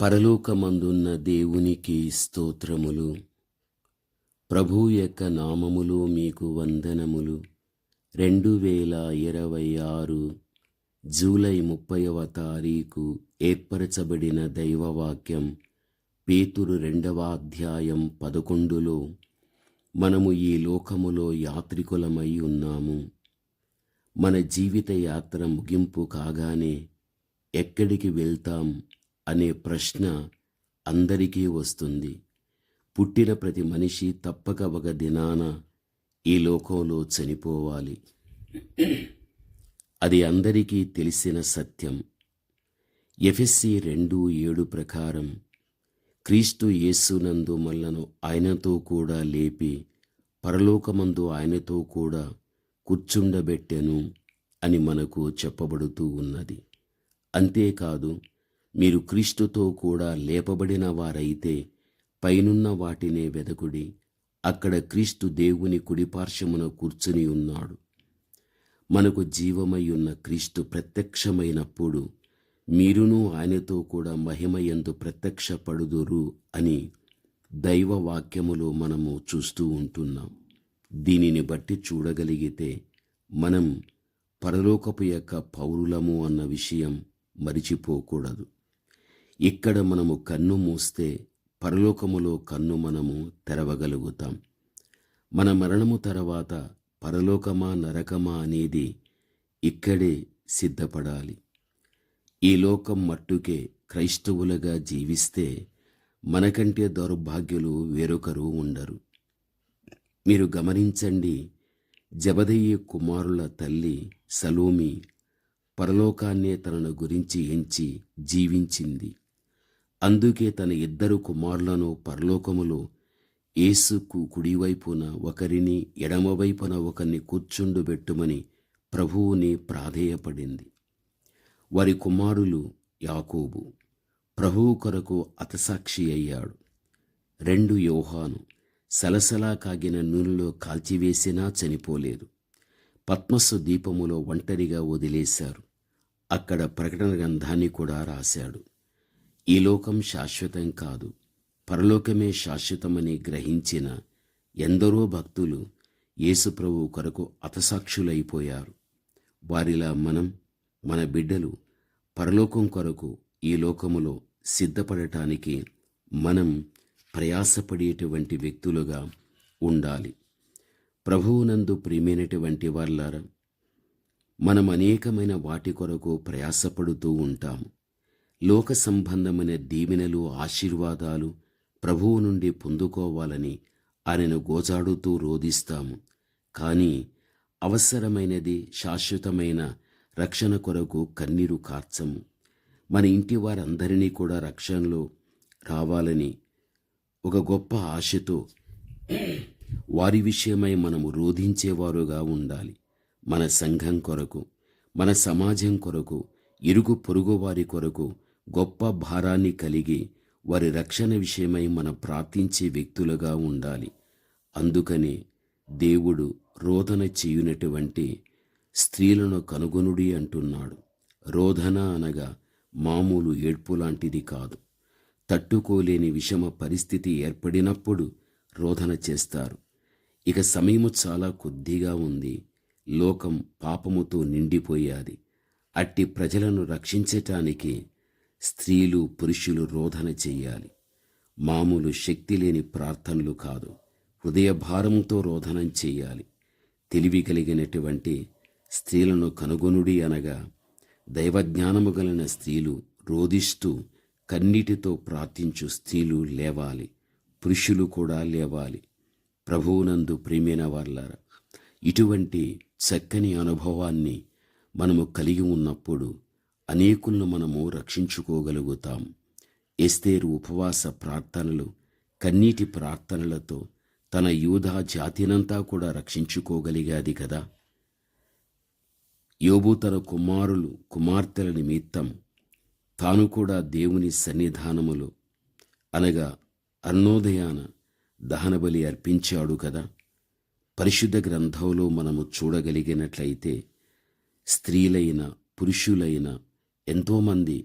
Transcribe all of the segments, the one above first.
పరలోకమందున్న దేవునికి స్తోత్రములు. ప్రభు యొక్క నామములో మీకు వందనములు. 2026 జూలై 30వ తారీఖు ఏర్పరచబడిన దైవవాక్యం పేతురు 2వ అధ్యాయం 11లో మనము ఈ లోకములో యాత్రికులమై ఉన్నాము. మన జీవిత యాత్ర ముగింపు కాగానే ఎక్కడికి వెళ్తాం అనే ప్రశ్న అందరికీ వస్తుంది. పుట్టిన ప్రతి మనిషి తప్పక ఒక దినాన ఈ లోకంలో చనిపోవాలి. అది అందరికీ తెలిసిన సత్యం. ఎఫెసీ 2:7 ప్రకారం క్రీస్తు యేసునందు మనలను ఆయనతో కూడా లేపి పరలోకమందు ఆయనతో కూడా కూర్చుండబెట్టెను అని మనకు చెప్పబడుతూ ఉన్నది. అంతేకాదు, మీరు క్రీస్తుతో కూడా లేపబడిన వారైతే పైనున్న వాటినే వెదకుడి, అక్కడ క్రీస్తు దేవుని కుడిపార్శ్వమున కూర్చుని ఉన్నాడు. మనకు జీవమై ఉన్న క్రీస్తు ప్రత్యక్షమైనప్పుడు మీరును ఆయనతో కూడా మహిమయందు ప్రత్యక్షపడుదురు అని దైవ వాక్యములో మనము చూస్తూ ఉంటున్నాం. దీనిని బట్టి చూడగలిగితే మనం పరలోకపు యొక్క పౌరులము అన్న విషయం మరిచిపోకూడదు. ఇక్కడ మనము కన్ను మూస్తే పరలోకములో కన్ను మనము తెరవగలుగుతాం. మన మరణము తర్వాత పరలోకమా నరకమా అనేది ఇక్కడే సిద్ధపడాలి. ఈ లోకం మట్టుకే క్రైస్తవులుగా జీవిస్తే మనకంటే దౌర్భాగ్యులు వేరొకరు ఉండరు. మీరు గమనించండి, జెబెదయి కుమారుల తల్లి సలోమి పరలోకాన్నే తనను గురించి ఎంచి జీవించింది. అందుకే తన 2 కుమారులను పరలోకములో యేసుకు కుడివైపున ఒకరిని ఎడమవైపున ఒకరిని కూర్చుండుబెట్టుమని ప్రభువుని ప్రాధేయపడింది. వారి కుమారులు యాకోబు ప్రభువు కొరకు హతసాక్షి అయ్యాడు. 2 యోహాను సలసలా కాగిన నూనెలో కాల్చివేసినా చనిపోలేదు. పద్మసు దీపములో ఒంటరిగా వదిలేశారు. అక్కడ ప్రకటన గ్రంథాన్ని కూడా రాశాడు. ఈ లోకం శాశ్వతం కాదు, పరలోకమే శాశ్వతమని గ్రహించిన ఎందరో భక్తులు యేసుప్రభువు కొరకు హతసాక్షులైపోయారు. వారిలా మనం, మన బిడ్డలు పరలోకం కొరకు ఈ లోకములో సిద్ధపడటానికి మనం ప్రయాసపడేటువంటి వ్యక్తులుగా ఉండాలి. ప్రభువునందు ప్రియమైనటువంటి వాళ్ళారా, మనం అనేకమైన వాటి కొరకు ప్రయాసపడుతూ ఉంటాము. లోక సంబంధమైన దీవెనలు, ఆశీర్వాదాలు ప్రభువు నుండి పొందుకోవాలని ఆయనను గోజాడుతూ రోదిస్తాము. కానీ అవసరమైనది శాశ్వతమైన రక్షణ కొరకు కన్నీరు కార్చము. మన ఇంటి వారందరినీ కూడా రక్షణలో రావాలని ఒక గొప్ప ఆశతో వారి విషయమై మనము రోధించేవారుగా ఉండాలి. మన సంఘం కొరకు, మన సమాజం కొరకు, ఇరుగు పొరుగు వారి కొరకు గొప్ప భారాన్ని కలిగి వారి రక్షణ విషయమై మనం ప్రార్థించే వ్యక్తులుగా ఉండాలి. అందుకనే దేవుడు రోదన చేయునటువంటి స్త్రీలను కనుగొనుడి అంటున్నాడు. రోదన అనగా మామూలు ఏడ్పు లాంటిది కాదు. తట్టుకోలేని విషమ పరిస్థితి ఏర్పడినప్పుడు రోదన చేస్తారు. ఇక సమయము చాలా కొద్దిగా ఉంది. లోకం పాపముతో నిండిపోయాది. అట్టి ప్రజలను రక్షించటానికి స్త్రీలు, పురుషులు రోదన చెయ్యాలి. మామూలు శక్తి లేని ప్రార్థనలు కాదు, హృదయ భారంతో రోదనం చెయ్యాలి. తెలివి కలిగినటువంటి స్త్రీలను కనుగొనుడి అనగా దైవజ్ఞానము కలిగిన స్త్రీలు రోదిస్తూ కన్నీటితో ప్రార్థించు స్త్రీలు లేవాలి. పురుషులు కూడా లేవాలి. ప్రభువునందు ప్రియమైన వాళ్ళారా, ఇటువంటి చక్కని అనుభవాన్ని మనము కలిగి ఉన్నప్పుడు అనేకులను మనము రక్షించుకోగలుగుతాం. ఎస్తేరు ఉపవాస ప్రార్థనలు, కన్నీటి ప్రార్థనలతో తన యూదా జాతినంతా కూడా రక్షించుకోగలిగాది కదా. యోబు తన కుమారులు, కుమార్తెల నిమిత్తం తాను కూడా దేవుని సన్నిధానములో అనగా అరుణోదయాన దహనబలి అర్పించాడు కదా. పరిశుద్ధ గ్రంథంలో మనము చూడగలిగినట్లయితే స్త్రీలైన పురుషులైన ఎంతోమంది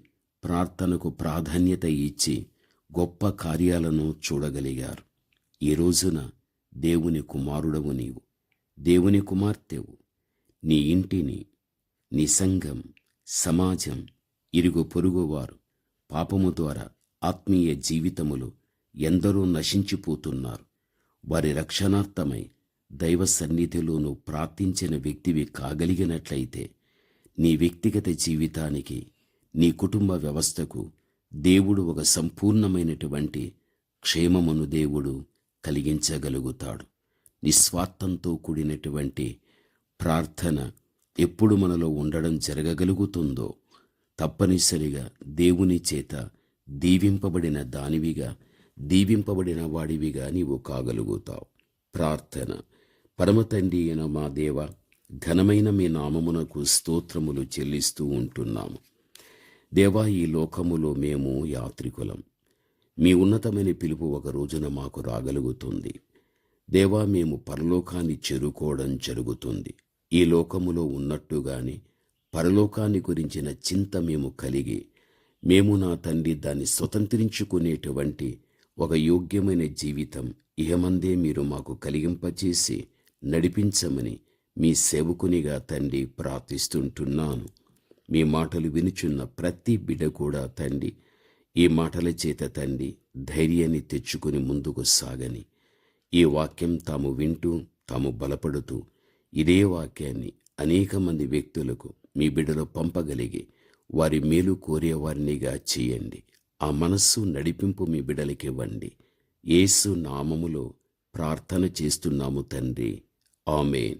ప్రార్థనకు ప్రాధాన్యత ఇచ్చి గొప్ప కార్యాలను చూడగలిగారు. ఈ రోజున దేవుని కుమారుడవు నీవు, దేవుని కుమార్తెవు. నీ ఇంటిని, నీ సంఘం, సమాజం, ఇరుగు పొరుగువారు పాపము ద్వారా ఆత్మీయ జీవితములు ఎందరో నశించిపోతున్నారు. వారి రక్షణార్థమై దైవ సన్నిధిలోనూ ప్రార్థించిన వ్యక్తివి కాగలిగినట్లయితే నీ వ్యక్తిగత జీవితానికి, నీ కుటుంబ వ్యవస్థకు దేవుడు ఒక సంపూర్ణమైనటువంటి క్షేమమును దేవుడు కలిగించగలుగుతాడు. నిస్వార్థంతో కూడినటువంటి ప్రార్థన ఎప్పుడు మనలో ఉండడం జరగగలుగుతుందో తప్పనిసరిగా దేవుని చేత దీవింపబడిన దానివిగా, దీవింపబడిన వాడివిగా నీవు కాగలుగుతావు. ప్రార్థన. పరమతండ్రి అయిన మా దేవ, ఘనమైన మీ నామమునకు స్తోత్రములు చెల్లిస్తూ ఉంటున్నాము. దేవా, ఈ లోకములో మేము యాత్రికులం. మీ ఉన్నతమైన పిలుపు ఒక రోజున మాకు రాగలుగుతుంది. దేవా, మేము పరలోకాన్ని చేరుకోవడం జరుగుతుంది. ఈ లోకములో ఉన్నట్టుగాని పరలోకాన్ని గురించిన చింత మేము కలిగి, మేము నా తండ్రి దాన్ని స్వతంత్రించుకునేటువంటి ఒక యోగ్యమైన జీవితం ఇహమందే మీరు మాకు కలిగింపచేసి నడిపించమని మీ సేవకునిగా తండ్రి ప్రార్థిస్తుంటున్నాను. మీ మాటలు వినుచున్న ప్రతి బిడ్డ కూడా తండ్రి ఈ మాటల చేత తండ్రి ధైర్యాన్ని తెచ్చుకుని ముందుకు సాగని, ఈ వాక్యం తాము వింటూ తాము బలపడుతూ ఇదే వాక్యాన్ని అనేక మంది వ్యక్తులకు మీ బిడ్డలో పంపగలిగి వారి మేలు కోరేవారినిగా చేయండి. ఆ మనస్సు నడిపింపు మీ బిడ్డలకివ్వండి. యేసు నామములో ప్రార్థన చేస్తున్నాము తండ్రి. ఆమేన్.